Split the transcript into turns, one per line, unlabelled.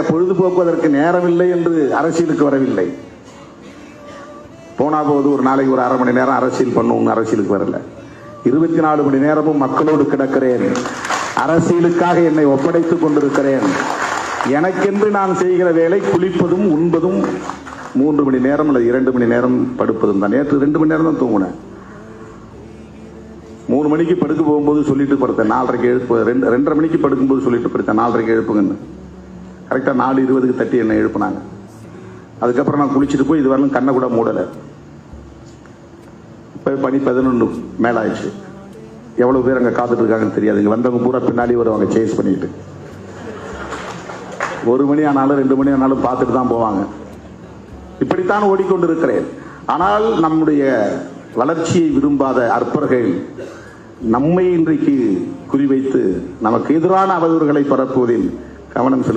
பொழுதுபோக்குவதற்கு நேரமில்லை என்று அரசியலுக்கு வரவில்லை. போனா போது ஒரு நாளைக்கு ஒரு 1/2 மணி நேரம் அரசியல் பண்ணுவோம், அரசியலுக்கு வரல. 24 மணி நேரமும் மக்களோடு கிடக்கிறேன். அரசியலுக்காக என்னை ஒப்படைத்துக் கொண்டிருக்கிறேன். எனக்கென்று நான் செய்கிற வேலை குளிப்பதும் உண்பதும் 3 மணி நேரம் அல்லது 2 மணி நேரம் படுப்பதும் தான். நேற்று 2 மணி நேரம் தான் தூங்கினேன். 3 மணிக்கு படுக்க போகும்போது சொல்லிட்டு படுத்தேன் 4:30க்கு எழுப்பு. 2:30 மணிக்கு படுக்கும்போது சொல்லிட்டு படுத்தேன் 4:30க்கு எழுப்புங்கன்னு. கரெக்டாக 4:20க்கு தட்டி என்னை எழுப்புனாங்க. அதுக்கப்புறம் நான் குளிச்சுட்டு போய் இது வரலும் கண்ணை கூட மூடலை. இப்போ மணி 11 மேலே ஆயிடுச்சு. எவ்வளோ பேர் அங்கே காத்துட்டு இருக்காங்கன்னு தெரியாது. இங்கே வந்தவங்க பூரா பின்னாடி வருவாங்க சேஸ் பண்ணிட்டு. 1 மணி ஆனாலும் 2 மணி ஆனாலும் பார்த்துட்டு தான் போவாங்க. இப்படித்தான் ஓடிக்கொண்டிருக்கிறேன். ஆனால் நம்முடைய வளர்ச்சியை விரும்பாத அற்பர்கள் நம்மை இன்றைக்கு குறிவைத்து நமக்கு எதிரான அவதூறுகளை பரப்புவதில் கவனம் செலுத்த